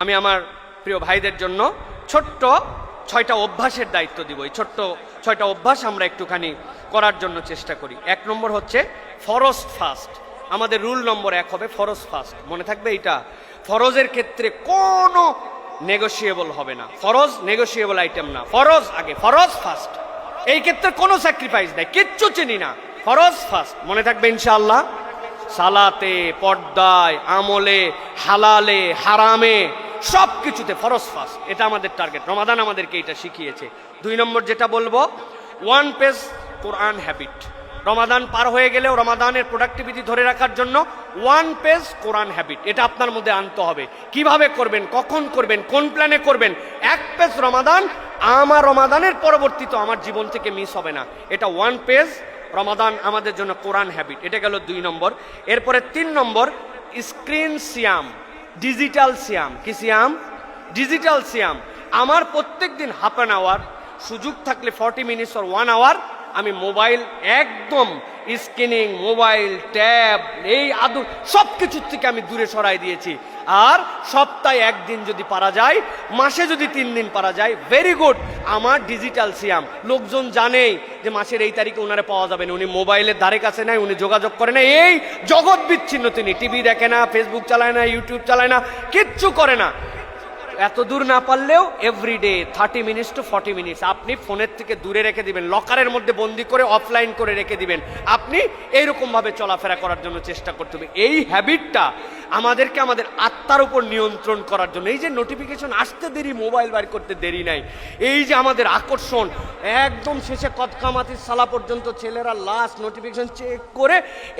আমি আমার প্রিয় ভাইদের জন্য ছোট্ট 6টা অভ্যাসের দায়িত্ব দিব। এই ছোট্ট 6টা অভ্যাস আমরা একটুখানি করার জন্য চেষ্টা করি। 1 নম্বর হচ্ছে ফরজ ফাস্ট। আমাদের রুল নম্বর 1 হবে ফরজ ফাস্ট। মনে থাকবে এটা, ফরজের ক্ষেত্রে কোনো নেগোশিয়েবল হবে না। ফরজ নেগোশিয়েবল আইটেম না, ফরজ আগে, ফরজ ফাস্ট। এই ক্ষেত্রে কোনো স্যাক্রিফাইস নাই, কিচ্ছু চিনি না, ফরজ ফাস্ট। মনে থাকবে ইনশাআল্লাহ। সালাতে, পর্দায়, আমলে, হালালে, হারামে, সব কিছুতে ফরজ ফাস্ট। এটা আমাদের টার্গেট। রমাদান আমাদেরকে এটা শিখিয়েছে। 2 নম্বর যেটা বলবো, 1 পেজ কোরআন হ্যাবিট। রমাদান পার হয়ে গেলেও রমাদানের প্রোডাক্টিভিটি ধরে রাখার জন্য 1 পেজ কোরআন হ্যাবিট এটা আপনার মধ্যে আনতে হবে। কিভাবে করবেন, কখন করবেন, কোন প্ল্যানে করবেন। 1 পেজ রমাদান আমার রমাদানের পরবর্তীতে আমার জীবন থেকে মিস হবে না। এটা 1 পেজ রমাদান আমাদের জন্য কোরআন হ্যাবিট। এটা গেল 2 নম্বর। এরপরে 3 নম্বর স্ক্রিন সিয়াম, ডিজিটাল সিয়াম। কি সিয়াম? ডিজিটাল সিয়াম। আমার প্রত্যেক দিন হাফ অ্যান আওয়ার, সুযোগ থাকলে 40 মিনিটস অর 1 আওয়ার আমি মোবাইল একদম স্ক্রিনিং, মোবাইল, ট্যাব, এই আদর সব কিছুর থেকে আমি দূরে সরাই দিয়েছি। আর সপ্তাহে 1 দিন যদি পারা যায়, মাসে যদি 3 দিন পারা যায়, ভেরি গুড। আমার ডিজিটাল সিয়াম। লোকজন জানেই যে মাসের এই তারিখে ওনারে পাওয়া যাবে না, উনি মোবাইলের ধারে কাছে নাই, উনি যোগাযোগ করে না, এই জগৎ বিচ্ছিন্ন। তিনি টিভি দেখে না, ফেসবুক চালায় না, ইউটিউব চালায় না, কিচ্ছু করে না। এত দূর না পারলেও এভরিডে 30 মিনিটস টু 40 মিনিটস আপনি ফোনের থেকে দূরে রেখে দিবেন, লকারের মধ্যে বন্দি করে অফলাইন করে রেখে দিবেন। আপনি এইরকম ভাবে চলাফেরা করার জন্য চেষ্টা করতে হবে। এই হ্যাবিটটা আমাদেরকে আমাদের আত্মার উপর নিয়ন্ত্রণ করার জন্য। এই যে নোটিফিকেশন আসতে দেরি, মোবাইল বার করতে দেরি নাই, এই যে আমাদের আকর্ষণ, একদম শেষে কদকামাতির সালা পর্যন্ত ছেলেরা লাস্ট নোটিফিকেশন চেক করে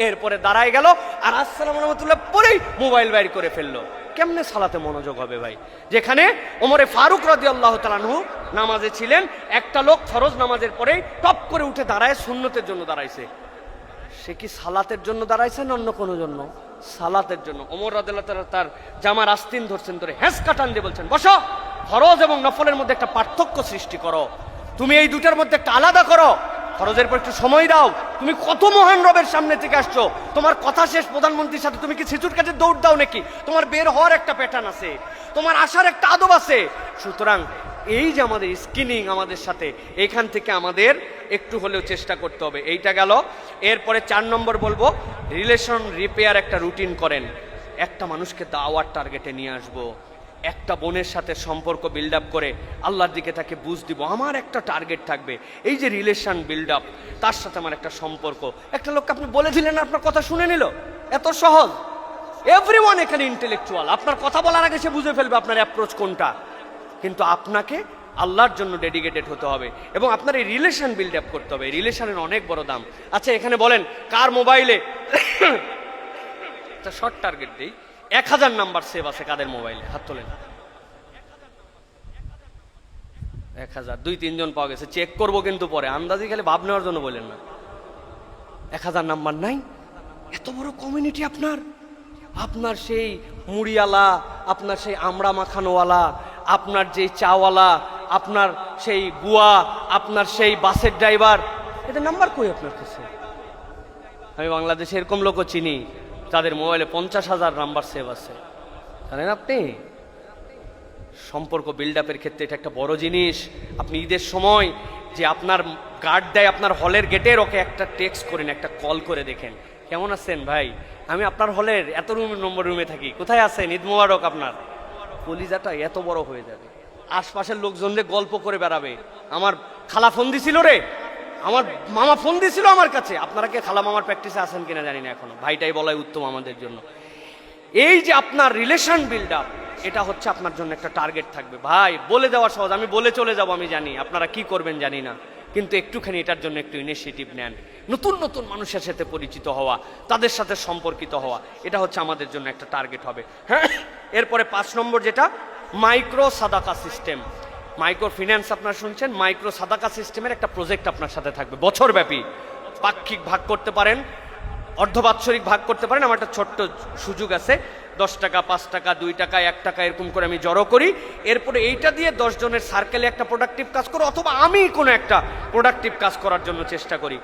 এরপরে দাঁড়ায় গেল আর আসসালামু আলাইকুম পরেই মোবাইল বাইর করে ফেললো। কেমনে সালাতে মনোযোগ হবে ভাই? যেখানে ওমরে ফারুক রাদিয়াল্লাহু তাআলা আনহু নামাজে ছিলেন, একটা লোক ফরজ নামাজের পরে টপ করে উঠে দাঁড়ায় সুন্নতের জন্য দাঁড়াইছে। সে কি সালাতের জন্য দাঁড়াইছে না অন্য কোনো জন্য? সালাতের জন্য। ওমর রাদিয়াল্লাহু তাআলা তার জামার আস্তিন ধরছেন, ধরে হ্যাঁস কাটান দিয়ে বলছেন, বসো, ফরজ এবং নফলের মধ্যে একটা পার্থক্য সৃষ্টি করো, তুমি এই দুটার মধ্যে একটা আলাদা করো, ফরজের পর একটু সময় দাও। তুমি কত মহান রবের সামনে থেকে আসছো, তোমার কথা শেষ প্রধানমন্ত্রীর সাথে, তুমি কি সিচুর কাছে দৌড় দাও নাকি? তোমার বের হওয়ার একটা প্যাটার্ন আছে, তোমার আসার একটা আদব আছে। সুতরাং এই যে আমাদের স্ক্রিনিং আমাদের সাথে, এইখান থেকে আমাদের একটু হলেও চেষ্টা করতে হবে। এইটা গেল। এরপরে 4 নম্বর বলবো, রিলেশন রিপেয়ার একটা রুটিন করেন। একটা মানুষকে দাওয়ার টার্গেটে নিয়ে আসবো, একটা বোনের সাথে সম্পর্ক বিল্ড আপ করে আল্লাহর দিকে তাকে বুঝ দিব, আমার একটা টার্গেট থাকবে। এই যে রিলেশন বিল্ড আপ, তার সাথে আমার একটা সম্পর্ক। একটা লোককে আপনি বলে দিলেন, আপনার কথা শুনে নিল, এত সহজ। এভরিওয়ান এখানে ইন্টেলেকচুয়াল, আপনার কথা বলার আগে সে বুঝে ফেলবে আপনার অ্যাপ্রোচ কোনটা। কিন্তু আপনাকে আল্লাহর জন্য ডেডিকেটেড হতে হবে এবং আপনার এই রিলেশন বিল্ড আপ করতে হবে। রিলেশনের অনেক বড় দাম। আচ্ছা, এখানে বলেন কার মোবাইলে শর্ট টার্গেট দিই, 1000 নাম্বার সেভ আছে কাদের মোবাইলে? হাত তোলেন। 1000, 2-3 জন পাওয়া গেছে। চেক করবো কিন্তু পরে, আন্দাজি খালি ভাব নেওয়ার জন্য বলেন না। 1000 নাম্বার নাই? এত বড় কমিউনিটি আপনার, আপনার সেই মুড়িওয়ালা, আপনার সেই আমড়া মাখানোওয়ালা, আপনার যে চাওয়ালা, আপনার সেই বুয়া, আপনার সেই বাসের ড্রাইভার, এটা নাম্বার কই আপনার কাছে? আমি বাংলাদেশে এরকম লোকও চিনি তাদের মোবাইলে 50,000 নাম্বার সেভ আছে। জানেন আপনি? সম্পর্ক বিল্ড আপের ক্ষেত্রে এটা একটা বড় জিনিস। আপনি ঈদের সময় যে আপনার গার্ড দেয় আপনার হলের গেটের, ওকে একটা টেক্সট করেন, একটা কল করে দেখেন, কেমন আছেন ভাই, আমি আপনার হলের এত নম্বর রুমে থাকি, কোথায় আছেন, ঈদ মোবারক। আপনার কলিজাটা এত বড় হয়ে যাবে। আশপাশের লোকজনদের গল্প করে বেড়াবে, আমার খালা ফোন দিছিল রে, আমার মামা ফোন দিয়েছিল আমার কাছে। আপনারা কি খালা মামার প্র্যাকটিসে আছেন কিনা জানি না এখনো, ভাইটাই বলাই উত্তম আমাদের জন্য। এই যে আপনার রিলেশন বিল্ড আপ, এটা হচ্ছে আপনার জন্য একটা টার্গেট থাকবে। ভাই বলে দেওয়া সহজ, আমি বলে চলে যাব, আমি জানি আপনারা কি করবেন জানি না, কিন্তু একটুখানি এটার জন্য একটু ইনিশিয়েটিভ নেন। নতুন নতুন মানুষের সাথে পরিচিত হওয়া, তাদের সাথে সম্পর্কিত হওয়া, এটা হচ্ছে আমাদের জন্য একটা টার্গেট হবে। হ্যাঁ, এরপরে 5 নম্বর যেটা, মাইক্রো সাদাকা সিস্টেম। মাইক্রো ফিন্যান্স আপনারা শুনছেন, মাইক্রো সাদাকা সিস্টেমের একটা প্রজেক্ট আপনার সাথে থাকবে বছরব্যাপী। পাক্ষিক ভাগ করতে পারেন, অর্ধবাৎসরিক ভাগ করতে পারেন। আমার একটা ছোট্ট সুযোগ আছে, 10 টাকা, 5 টাকা, 2 টাকা, 1 টাকা এরকম করে আমি জড়ো করি। এরপরে এইটা দিয়ে 10 জনের সার্কেলে একটা প্রোডাক্টিভ কাজ করো, অথবা আমি কোনো একটা প্রোডাক্টিভ কাজ করার জন্য চেষ্টা করি।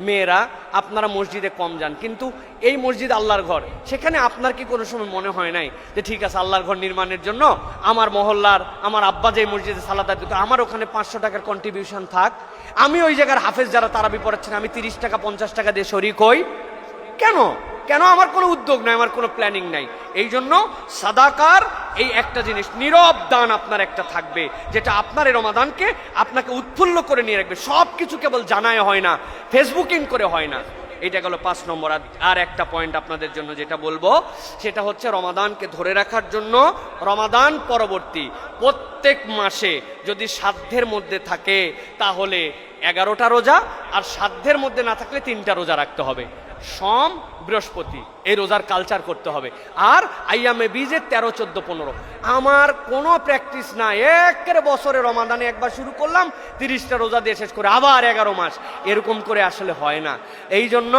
মেয়েরা আপনারা মসজিদে কম যান, কিন্তু এই মসজিদ আল্লাহর ঘর, সেখানে আপনার কি কোনো সময় মনে হয় নাই যে ঠিক আছে আল্লাহর ঘর নির্মাণের জন্য আমার মহল্লার আমার আব্বা যে মসজিদে সালাত আদায় করতো, আমার ওখানে 500 টাকার কন্ট্রিবিউশন থাক, আমি ওই জায়গার হাফেজ যারা তারাবি পড়াচ্ছেন আমি 30 টাকা 50 টাকা দিয়ে শরিক হই? কেন কেন আমার কোনো উদ্যোগ নাই, আমার কোনো প্ল্যানিং নাই। এই জন্য সাদাকার এই একটা জিনিস, নীরব দান আপনার একটা থাকবে, যেটা আপনার এই রমাদানকে আপনাকে উৎফুল্ল করে নিয়ে রাখবে। সব কিছু কেবল জানায় হয় না, ফেসবুকিং করে হয় না। এটা গেল 5 নম্বর। আর একটা পয়েন্ট আপনাদের জন্য যেটা বলবো সেটা হচ্ছে রমাদানকে ধরে রাখার জন্য রমাদান পরবর্তী প্রত্যেক মাসে যদি সাধ্যের মধ্যে থাকে তাহলে 11টা রোজা, আর সাধ্যের মধ্যে না থাকলে 3টা রোজা রাখতে হবে। সোম বৃহস্পতি এই রোজার কালচার করতে হবে। আর আইয়ামে বীজের 13, 14, 15 আমার কোনো প্র্যাকটিস না, একের বছরে রমাদানে একবার শুরু করলাম 30টা রোজা দিয়ে শেষ করে আবার 11 মাস, এরকম করে আসলে হয় না। এই জন্য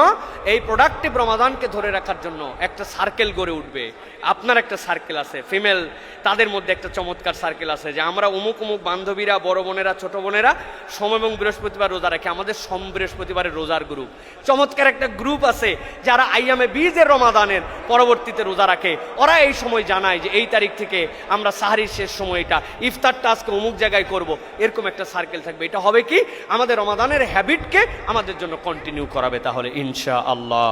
এই প্রোডাক্টিভ রমাদানকে ধরে রাখার জন্য একটা সার্কেল গড়ে উঠবে। আপনার একটা সার্কেল আছে ফিমেল, তাদের মধ্যে একটা চমৎকার সার্কেল আছে যে আমরা অমুক অমুক বান্ধবীরা, বড় বোনেরা, ছোট বোনেরা সোম এবং বৃহস্পতিবার রোজা রাখে, আমাদের সোম বৃহস্পতিবারের রোজার গ্রুপ। চমৎকার একটা গ্রুপ আছে যারা আইয়ামে বীজের রমাদানের পরবর্তীতে রোজা রাখে। ওরা এই সময় জানায় যে এই তারিখ থেকে আমরা সাহারির শেষ সময়টা, ইফতারটা আজকে অমুক জায়গায় করব, এরকম একটা সার্কেল থাকবে। এটা হবে কি আমাদের রমাদানের হ্যাবিটকে আমাদের জন্য কন্টিনিউ করাবে তাহলে ইনশাআল্লাহ।